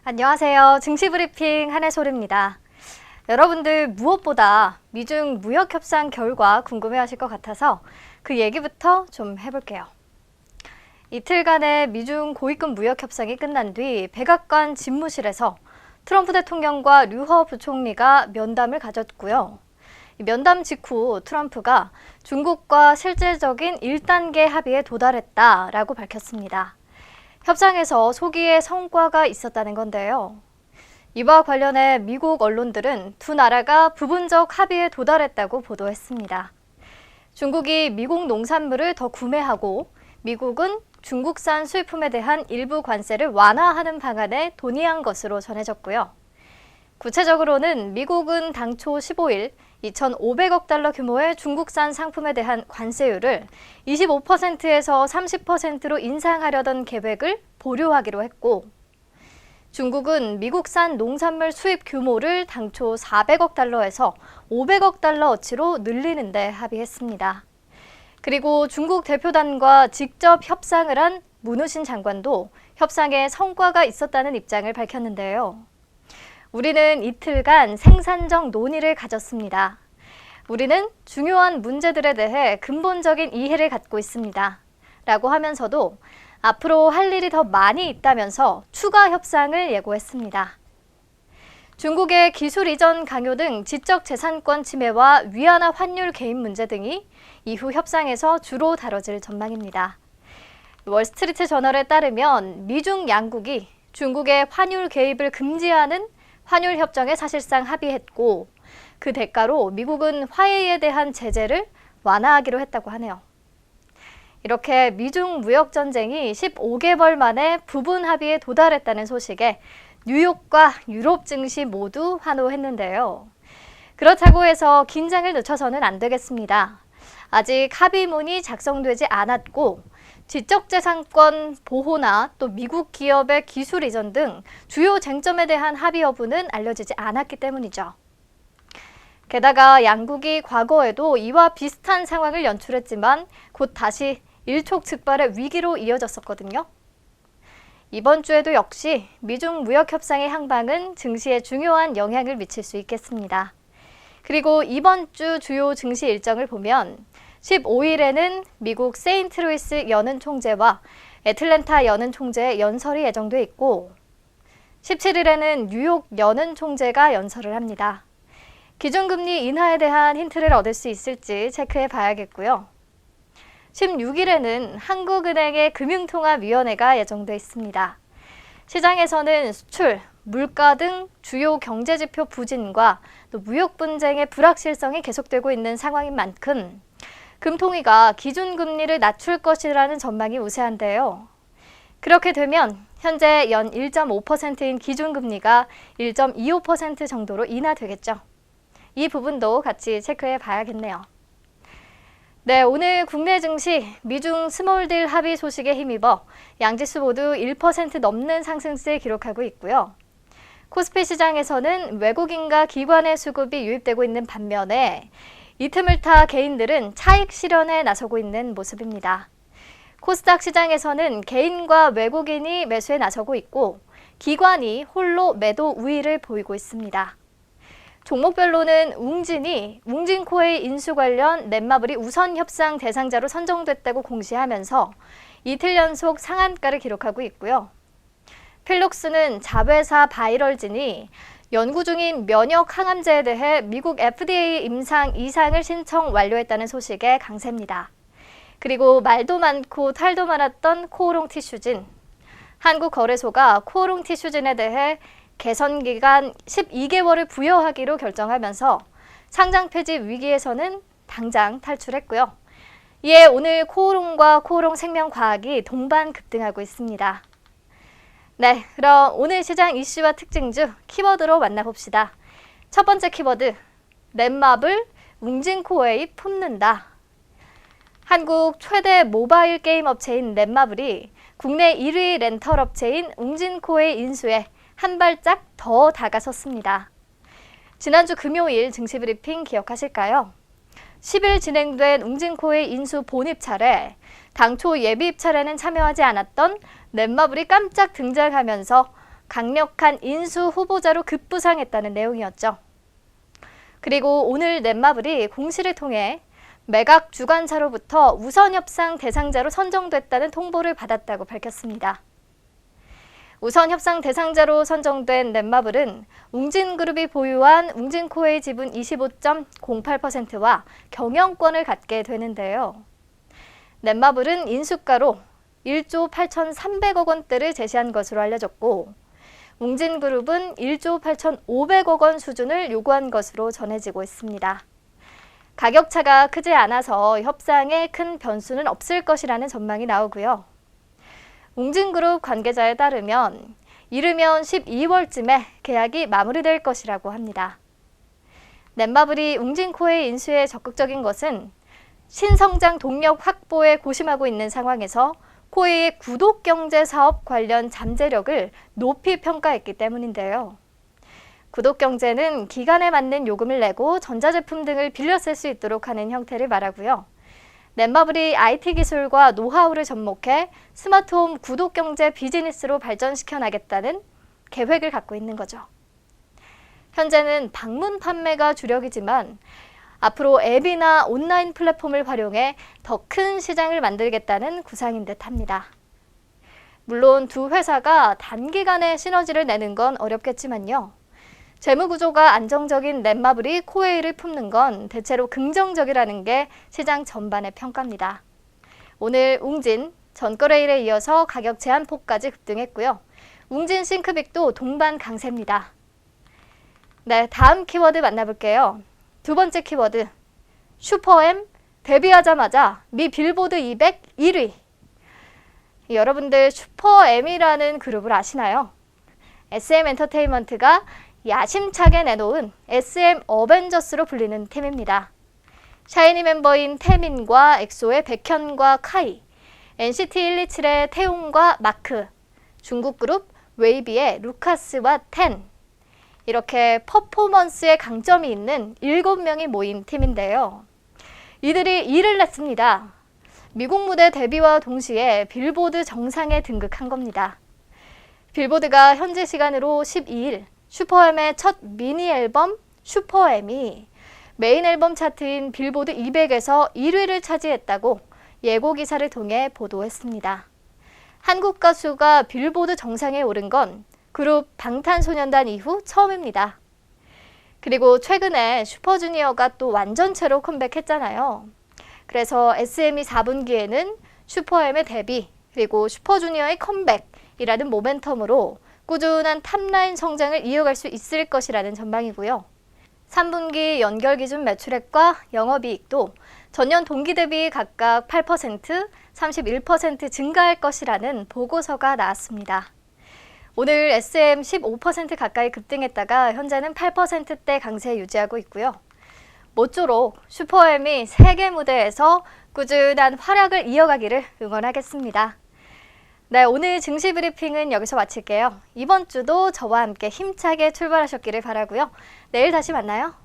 안녕하세요. 증시브리핑 한혜솔입니다. 여러분들 무엇보다 미중 무역협상 결과 궁금해하실 것 같아서 그 얘기부터 좀 해볼게요. 이틀간의 미중 고위급 무역협상이 끝난 뒤 백악관 집무실에서 트럼프 대통령과 류허 부총리가 면담을 가졌고요. 면담 직후 트럼프가 중국과 실질적인 1단계 합의에 도달했다라고 밝혔습니다. 협상에서 소기의 성과가 있었다는 건데요. 이와 관련해 미국 언론들은 두 나라가 부분적 합의에 도달했다고 보도했습니다. 중국이 미국 농산물을 더 구매하고 미국은 중국산 수입품에 대한 일부 관세를 완화하는 방안에 논의한 것으로 전해졌고요. 구체적으로는 미국은 당초 15일 2,500억 달러 규모의 중국산 상품에 대한 관세율을 25%에서 30%로 인상하려던 계획을 보류하기로 했고, 중국은 미국산 농산물 수입 규모를 당초 400억 달러에서 500억 달러어치로 늘리는 데 합의했습니다. 그리고 중국 대표단과 직접 협상을 한 문우신 장관도 협상에 성과가 있었다는 입장을 밝혔는데요. 우리는 이틀간 생산적 논의를 가졌습니다. 우리는 중요한 문제들에 대해 근본적인 이해를 갖고 있습니다. 라고 하면서도 앞으로 할 일이 더 많이 있다면서 추가 협상을 예고했습니다. 중국의 기술 이전 강요 등 지적재산권 침해와 위안화 환율 개입 문제 등이 이후 협상에서 주로 다뤄질 전망입니다. 월스트리트 저널에 따르면 미중 양국이 중국의 환율 개입을 금지하는 환율 협정에 사실상 합의했고, 그 대가로 미국은 화웨이에 대한 제재를 완화하기로 했다고 하네요. 이렇게 미중 무역 전쟁이 15개월 만에 부분 합의에 도달했다는 소식에 뉴욕과 유럽 증시 모두 환호했는데요. 그렇다고 해서 긴장을 늦춰서는 안 되겠습니다. 아직 합의문이 작성되지 않았고 지적재산권 보호나 또 미국 기업의 기술 이전 등 주요 쟁점에 대한 합의 여부는 알려지지 않았기 때문이죠. 게다가 양국이 과거에도 이와 비슷한 상황을 연출했지만 곧 다시 일촉즉발의 위기로 이어졌었거든요. 이번 주에도 역시 미중 무역협상의 향방은 증시에 중요한 영향을 미칠 수 있겠습니다. 그리고 이번 주 주요 증시 일정을 보면 15일에는 미국 세인트루이스 연은 총재와 애틀랜타 연은 총재의 연설이 예정돼 있고 17일에는 뉴욕 연은 총재가 연설을 합니다. 기준금리 인하에 대한 힌트를 얻을 수 있을지 체크해 봐야겠고요. 16일에는 한국은행의 금융통화위원회가 예정돼 있습니다. 시장에서는 수출, 물가 등 주요 경제지표 부진과 또 무역 분쟁의 불확실성이 계속되고 있는 상황인 만큼 금통위가 기준금리를 낮출 것이라는 전망이 우세한데요. 그렇게 되면 현재 연 1.5%인 기준금리가 1.25% 정도로 인하되겠죠. 이 부분도 같이 체크해 봐야겠네요. 네, 오늘 국내 증시 미중 스몰딜 합의 소식에 힘입어 양지수 모두 1% 넘는 상승세를 기록하고 있고요. 코스피 시장에서는 외국인과 기관의 수급이 유입되고 있는 반면에 이 틈을 타 개인들은 차익 실현에 나서고 있는 모습입니다. 코스닥 시장에서는 개인과 외국인이 매수에 나서고 있고 기관이 홀로 매도 우위를 보이고 있습니다. 종목별로는 웅진코웨이 인수 관련 넷마블이 우선 협상 대상자로 선정됐다고 공시하면서 이틀 연속 상한가를 기록하고 있고요. 필록스는 자회사 바이럴진이 연구 중인 면역 항암제에 대해 미국 FDA 임상 이상을 신청 완료했다는 소식에 강세입니다. 그리고 말도 많고 탈도 많았던 코오롱 티슈진. 한국거래소가 코오롱 티슈진에 대해 개선 기간 12개월을 부여하기로 결정하면서 상장 폐지 위기에서는 당장 탈출했고요. 이에 오늘 코오롱과 코오롱 생명과학이 동반 급등하고 있습니다. 네, 그럼 오늘 시장 이슈와 특징주 키워드로 만나봅시다. 첫 번째 키워드, 넷마블 웅진코웨이 품는다. 한국 최대 모바일 게임 업체인 넷마블이 국내 1위 렌털 업체인 웅진코웨이 인수에 한 발짝 더 다가섰습니다. 지난주 금요일 증시브리핑 기억하실까요? 10일 진행된 웅진코웨이 인수 본입찰에 당초 예비 입찰에는 참여하지 않았던 넷마블이 깜짝 등장하면서 강력한 인수 후보자로 급부상했다는 내용이었죠. 그리고 오늘 넷마블이 공시를 통해 매각 주관사로부터 우선 협상 대상자로 선정됐다는 통보를 받았다고 밝혔습니다. 우선 협상 대상자로 선정된 넷마블은 웅진그룹이 보유한 웅진코웨이 지분 25.08%와 경영권을 갖게 되는데요. 넷마블은 인수가로 1조 8,300억 원대를 제시한 것으로 알려졌고, 웅진그룹은 1조 8,500억 원 수준을 요구한 것으로 전해지고 있습니다. 가격차가 크지 않아서 협상에 큰 변수는 없을 것이라는 전망이 나오고요. 웅진그룹 관계자에 따르면 이르면 12월쯤에 계약이 마무리될 것이라고 합니다. 넷마블이 웅진코웨이 인수에 적극적인 것은 신성장 동력 확보에 고심하고 있는 상황에서 코웨이의 구독경제 사업 관련 잠재력을 높이 평가했기 때문인데요. 구독경제는 기간에 맞는 요금을 내고 전자제품 등을 빌려 쓸 수 있도록 하는 형태를 말하고요. 넷마블이 IT 기술과 노하우를 접목해 스마트홈 구독경제 비즈니스로 발전시켜 나가겠다는 계획을 갖고 있는 거죠. 현재는 방문 판매가 주력이지만 앞으로 앱이나 온라인 플랫폼을 활용해 더 큰 시장을 만들겠다는 구상인 듯합니다. 물론 두 회사가 단기간에 시너지를 내는 건 어렵겠지만요. 재무구조가 안정적인 넷마블이 코웨이를 품는 건 대체로 긍정적이라는 게 시장 전반의 평가입니다. 오늘 웅진, 전거래일에 이어서 가격 제한폭까지 급등했고요. 웅진 싱크빅도 동반 강세입니다. 네, 다음 키워드 만나볼게요. 두 번째 키워드, 슈퍼엠 데뷔하자마자 미 빌보드 200 1위. 여러분들 슈퍼엠이라는 그룹을 아시나요? SM 엔터테인먼트가 야심차게 내놓은 SM 어벤져스로 불리는 팀입니다. 샤이니 멤버인 태민과 엑소의 백현과 카이, NCT 127의 태용과 마크, 중국 그룹 웨이비의 루카스와 텐, 이렇게 퍼포먼스에 강점이 있는 7명이 모인 팀인데요. 이들이 2위를 냈습니다. 미국 무대 데뷔와 동시에 빌보드 정상에 등극한 겁니다. 빌보드가 현지 시간으로 12일 슈퍼엠의 첫 미니 앨범 슈퍼엠이 메인 앨범 차트인 빌보드 200에서 1위를 차지했다고 예고 기사를 통해 보도했습니다. 한국 가수가 빌보드 정상에 오른 건 그룹 방탄소년단 이후 처음입니다. 그리고 최근에 슈퍼주니어가 또 완전체로 컴백했잖아요. 그래서 SM이 4분기에는 슈퍼엠의 데뷔, 그리고 슈퍼주니어의 컴백이라는 모멘텀으로 꾸준한 탑라인 성장을 이어갈 수 있을 것이라는 전망이고요. 3분기 연결 기준 매출액과 영업이익도 전년 동기 대비 각각 8%, 31% 증가할 것이라는 보고서가 나왔습니다. 오늘 SM 15% 가까이 급등했다가 현재는 8%대 강세 유지하고 있고요. 모쪼록 슈퍼엠이 세계 무대에서 꾸준한 활약을 이어가기를 응원하겠습니다. 네, 오늘 증시 브리핑은 여기서 마칠게요. 이번 주도 저와 함께 힘차게 출발하셨기를 바라고요. 내일 다시 만나요.